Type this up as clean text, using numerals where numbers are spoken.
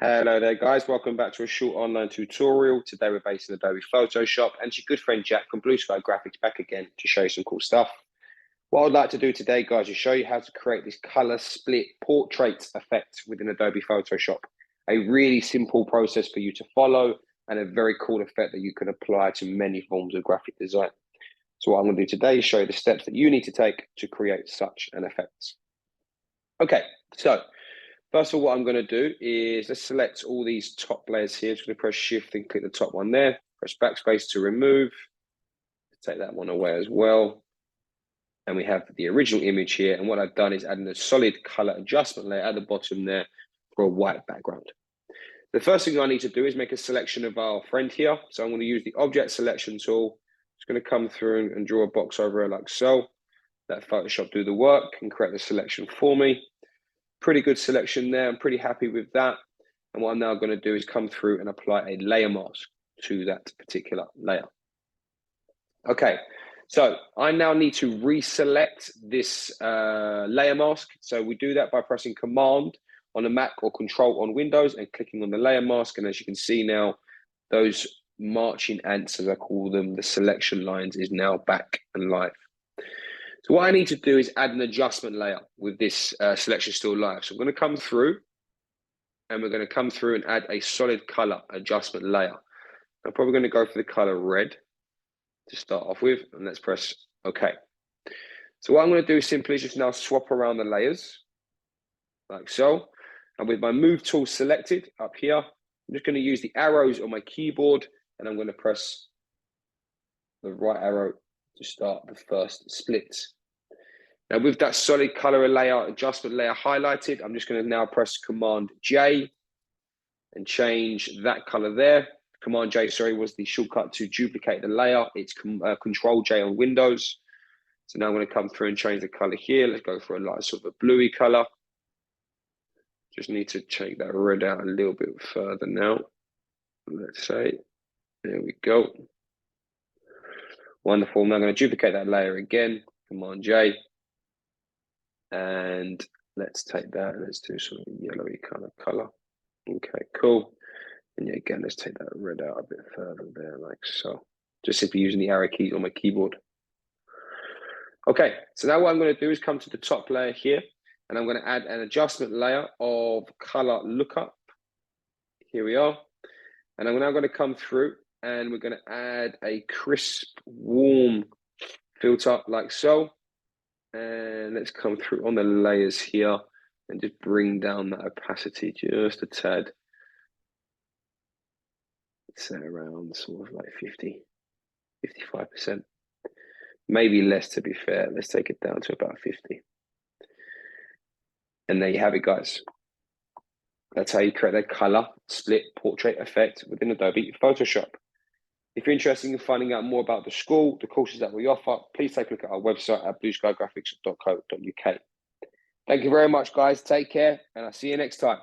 Hello there guys, welcome back to a short online tutorial. Today we're based in Adobe Photoshop and your good friend Jack from Blue Sky Graphics back again to show you some cool stuff. What I'd like to do today guys is show you how to create this color split portrait effect within Adobe Photoshop. A really simple process for you to follow and a very cool effect that you can apply to many forms of graphic design. So what I'm going to do today is show you the steps that you need to take to create such an effect. Okay, so first of all, what I'm going to do is let's select all these top layers here. Just going to press Shift and click the top one there. Press Backspace to remove. Take that one away as well. And we have the original image here. And what I've done is adding a solid color adjustment layer at the bottom there for a white background. The first thing I need to do is make a selection of our friend here. So I'm going to use the Object Selection tool. It's going to come through and draw a box over it like so. Let Photoshop do the work and create the selection for me. Pretty good selection there. I'm pretty happy with that. And what I'm now going to do is come through and apply a layer mask to that particular layer. Okay, so I now need to reselect this layer mask. So we do that by pressing Command on a Mac or Control on Windows and clicking on the layer mask. And as you can see now, those marching ants, as I call them, the selection lines is now back and live. So what I need to do is add an adjustment layer with this selection still live. So I'm going to come through and we're going to come through and add a solid color adjustment layer. I'm probably going to go for the color red to start off with, and let's press OK. So what I'm going to do simply is just now swap around the layers like so. And with my move tool selected up here, I'm just going to use the arrows on my keyboard and I'm going to press the right arrow to start the first split. Now with that solid color layer, adjustment layer highlighted, I'm just going to now press Command J and change that color there. Command J, sorry, was the shortcut to duplicate the layer. It's Control J on Windows. So now I'm going to come through and change the color here. Let's go for a light sort of a bluey color. Just need to take that red out a little bit further now. Let's say, there we go. Wonderful. Now I'm going to duplicate that layer again. Command J. And let's take that and let's do sort of a yellowy kind of color. Okay, cool. And yeah, again, let's take that red out a bit further there, like so. Just simply using the arrow keys on my keyboard. Okay, so now what I'm going to do is come to the top layer here, and I'm going to add an adjustment layer of color lookup. Here we are. And I'm now going to come through and we're going to add a crisp, warm filter like so. And let's come through on the layers here and just bring down that opacity just a tad. Let's say around sort of like 55%. Maybe less to be fair. Let's take it down to about 50. And there you have it, guys. That's how you create a color split portrait effect within Adobe Photoshop. If you're interested in finding out more about the school, the courses that we offer, please take a look at our website at blueskygraphics.co.uk. Thank you very much, guys. Take care, and I'll see you next time.